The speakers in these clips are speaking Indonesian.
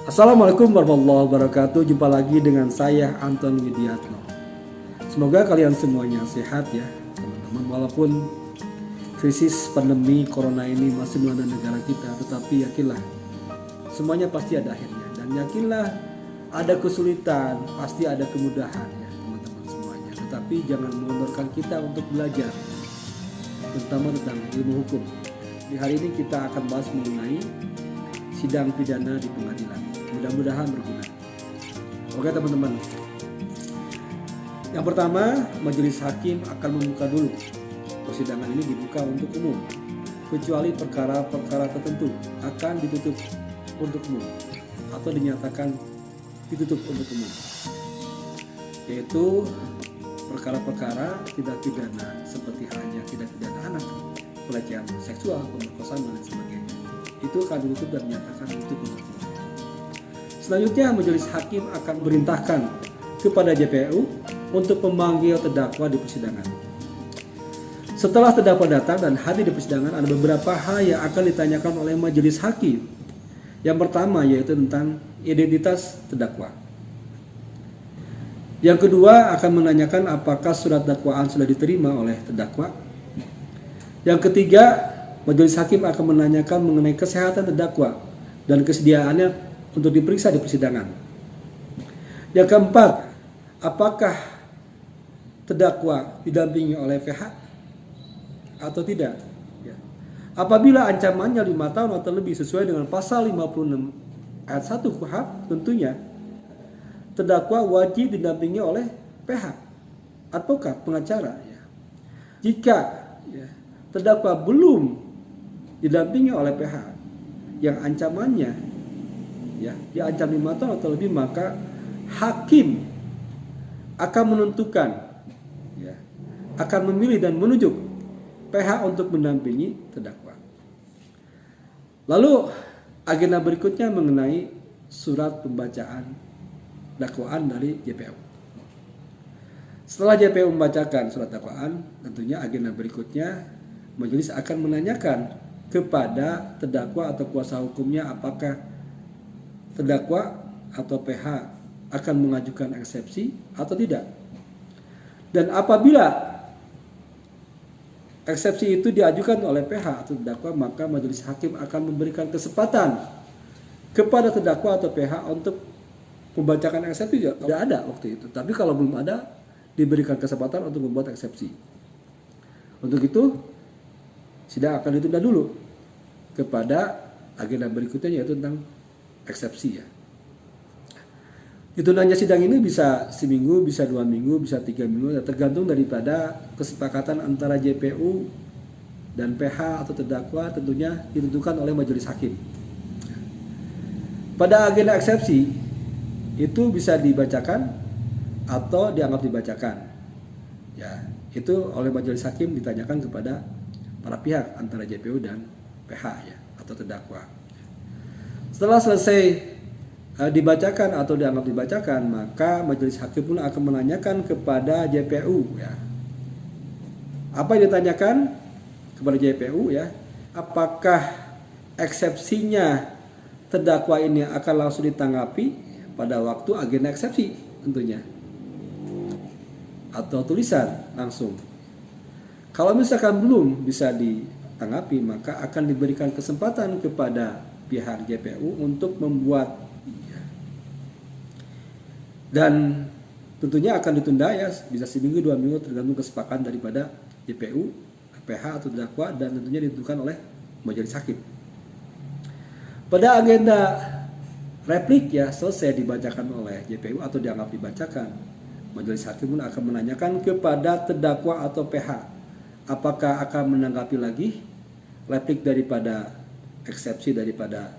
Assalamualaikum warahmatullahi wabarakatuh. Jumpa lagi dengan saya Anton Widiatno. Semoga kalian semuanya sehat ya teman-teman. Walaupun krisis pandemi corona ini masih melanda negara kita, tetapi yakinlah semuanya pasti ada akhirnya. Dan yakinlah ada kesulitan, pasti ada kemudahan ya teman-teman semuanya. Tetapi jangan mengundurkan kita untuk belajar, terutama tentang ilmu hukum. Di hari ini kita akan bahas mengenai sidang pidana di pengadilan. Mudah-mudahan berguna. Oke teman-teman. Yang pertama, majelis hakim akan membuka dulu. Persidangan ini dibuka untuk umum, kecuali perkara-perkara tertentu akan ditutup untuk umum atau dinyatakan ditutup untuk umum, yaitu perkara-perkara tindak pidana seperti halnya tindak pidana anak, pelecehan seksual, pemerkosaan dan sebagainya. Itu akan ditutup dan dinyatakan ditutup untuk umum. Selanjutnya, majelis hakim akan memerintahkan kepada JPU untuk memanggil terdakwa di persidangan. Setelah terdakwa datang dan hadir di persidangan, ada beberapa hal yang akan ditanyakan oleh majelis hakim. Yang pertama yaitu tentang identitas terdakwa. Yang kedua akan menanyakan apakah surat dakwaan sudah diterima oleh terdakwa. Yang ketiga, majelis hakim akan menanyakan mengenai kesehatan terdakwa dan kesediaannya untuk diperiksa di persidangan. Yang keempat, apakah terdakwa didampingi oleh PH atau tidak? Ya. Apabila ancamannya 5 tahun atau lebih sesuai dengan pasal 56 ayat 1 KUHP, tentunya terdakwa wajib didampingi oleh PH, advokat, pengacara. Ya. Jika terdakwa belum didampingi oleh PH yang ancamannya diancam 5 tahun atau lebih, maka hakim akan menentukan, akan memilih dan menunjuk PH untuk mendampingi terdakwa. Lalu agenda berikutnya mengenai surat pembacaan dakwaan dari JPU. Setelah JPU membacakan surat dakwaan, tentunya agenda berikutnya majelis akan menanyakan kepada terdakwa atau kuasa hukumnya apakah terdakwa atau PH akan mengajukan eksepsi atau tidak. Dan apabila eksepsi itu diajukan oleh PH atau terdakwa, maka majelis hakim akan memberikan kesempatan kepada terdakwa atau PH untuk membacakan eksepsi. Tidak ada waktu itu. Tapi kalau belum ada, diberikan kesempatan untuk membuat eksepsi. Untuk itu, sidang akan ditunda dulu kepada agenda berikutnya, yaitu tentang eksepsi ya. Ditundanya sidang ini bisa seminggu, bisa 2 minggu, bisa 3 minggu, tergantung daripada kesepakatan antara JPU dan PH atau terdakwa, tentunya ditentukan oleh majelis hakim. Pada agenda eksepsi itu bisa dibacakan atau dianggap dibacakan. Ya, itu oleh majelis hakim ditanyakan kepada para pihak antara JPU dan PH ya, atau terdakwa. Setelah selesai dibacakan atau dianggap dibacakan, maka majelis hakim pun akan menanyakan kepada JPU ya. Apa yang ditanyakan kepada JPU ya? Apakah eksepsinya terdakwa ini akan langsung ditanggapi pada waktu agenda eksepsi tentunya, atau tulisan langsung. Kalau misalkan belum bisa ditanggapi, maka akan diberikan kesempatan kepada pihak JPU untuk membuat, dan tentunya akan ditunda ya, bisa seminggu 2 minggu tergantung kesepakatan daripada JPU, PH atau terdakwa, dan tentunya ditentukan oleh majelis hakim. Pada agenda replik ya, selesai dibacakan oleh JPU atau dianggap dibacakan, majelis hakim pun akan menanyakan kepada terdakwa atau PH apakah akan menanggapi lagi replik daripada eksepsi daripada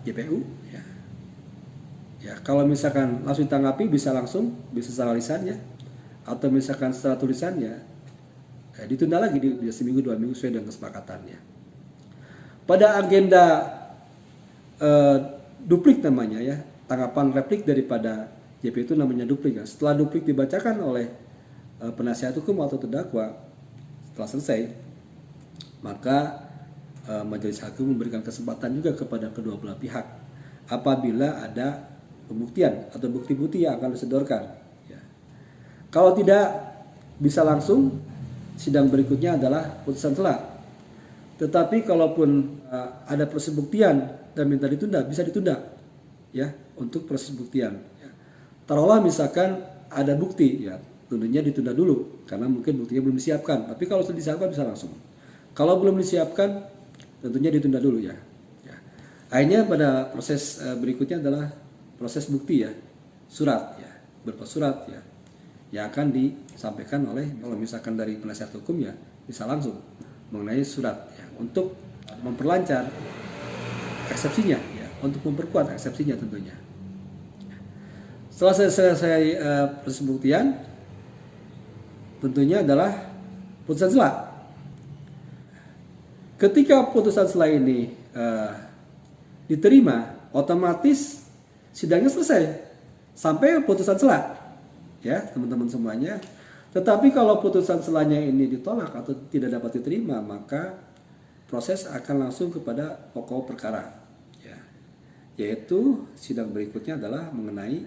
JPU ya. Ya, kalau misalkan langsung ditanggapi bisa langsung, bisa secara lisan ya, atau misalkan secara tulisan ya, ditunda lagi di seminggu 2 minggu sesuai dengan kesepakatannya. Pada agenda duplik namanya ya, tanggapan replik daripada JPU itu namanya duplik ya. Setelah duplik dibacakan oleh penasihat hukum atau terdakwa, setelah selesai, maka majelis hakim memberikan kesempatan juga kepada kedua belah pihak apabila ada pembuktian atau bukti-bukti yang akan disodorkan. Ya. Kalau tidak bisa langsung, sidang berikutnya adalah putusan sela. Tetapi kalaupun ada proses buktian dan minta ditunda, bisa ditunda, ya, untuk proses buktian. Ya. Taruhlah misalkan ada bukti, ya, tentunya ditunda dulu karena mungkin buktinya belum disiapkan. Tapi kalau sudah disiapkan bisa langsung. Kalau belum disiapkan, tentunya ditunda dulu, ya. Ya. Akhirnya pada proses berikutnya adalah proses bukti, ya, surat, ya, berupa surat, ya, yang akan disampaikan oleh, kalau misalkan dari penasihat hukum, ya, bisa langsung mengenai surat, ya, untuk memperlancar eksepsinya, ya, untuk memperkuat eksepsinya tentunya. Setelah selesai proses pembuktian, tentunya adalah putusan sela. Ketika putusan sela ini diterima, otomatis sidangnya selesai sampai putusan sela, ya teman-teman semuanya. Tetapi kalau putusan selanya ini ditolak atau tidak dapat diterima, maka proses akan langsung kepada pokok perkara, ya, yaitu sidang berikutnya adalah mengenai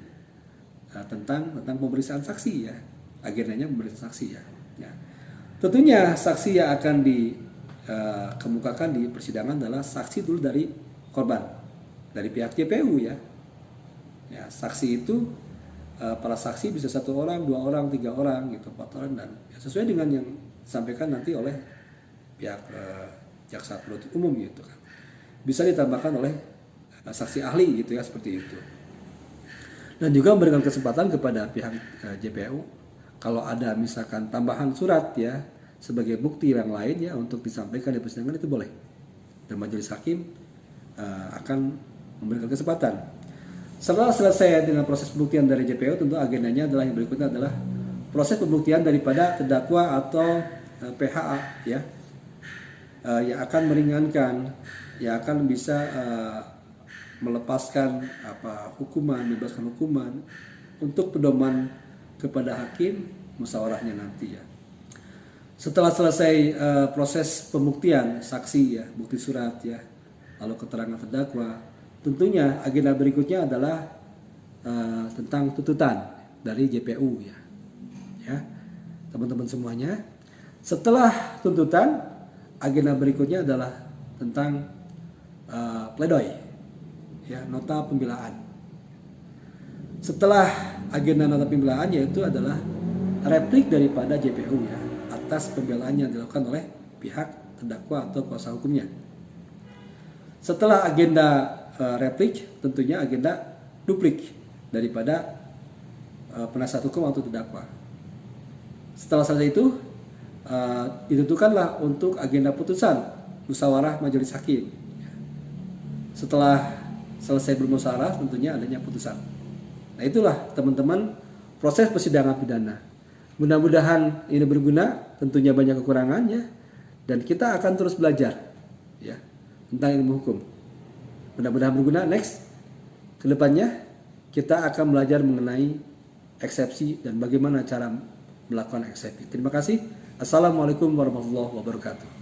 tentang pemeriksaan saksi, ya, agendanya pemeriksaan saksi, ya. Ya. Tentunya saksi yang akan dikemukakan di persidangan adalah saksi dulu dari korban, dari pihak JPU, ya. Ya, saksi itu para saksi bisa 1 orang, 2 orang, 3 orang, gitu, 4 orang, dan ya, sesuai dengan yang disampaikan nanti oleh pihak jaksa penuntut umum, gitu kan. Bisa ditambahkan oleh saksi ahli, gitu, ya, seperti itu. Dan juga memberikan kesempatan kepada pihak JPU kalau ada misalkan tambahan surat, ya, sebagai bukti yang lain, ya, untuk disampaikan di persidangan, itu boleh. Dan majelis hakim akan memberikan kesempatan. Setelah selesai dengan proses pembuktian dari JPU, tentu agendanya adalah yang berikutnya adalah proses pembuktian daripada terdakwa atau PHA, ya, yang akan meringankan, yang akan bisa melepaskan hukuman, bebaskan hukuman untuk pedoman kepada hakim musyawarahnya nanti, ya. Setelah selesai proses pembuktian saksi, ya, bukti surat, ya, lalu keterangan terdakwa, tentunya agenda berikutnya adalah tentang tuntutan dari JPU, ya. Ya, teman-teman semuanya. Setelah tuntutan, agenda berikutnya adalah tentang pledoi, ya, nota pembelaan. Setelah agenda nota pembelaan, yaitu adalah replik daripada JPU, ya, atas pembelaan yang dilakukan oleh pihak terdakwa atau kuasa hukumnya. Setelah agenda replik, tentunya agenda duplik daripada penasihat hukum atau terdakwa. Setelah selesai itu, ditentukanlah untuk agenda putusan musyawarah majelis hakim. Setelah selesai bermusyawarah, tentunya adanya putusan. Nah, itulah teman-teman proses persidangan pidana. Mudah-mudahan ini berguna, tentunya banyak kekurangannya, dan kita akan terus belajar, ya, tentang ilmu hukum. Mudah-mudahan berguna. Next, kedepannya kita akan belajar mengenai eksepsi dan bagaimana cara melakukan eksepsi. Terima kasih. Assalamualaikum warahmatullahi wabarakatuh.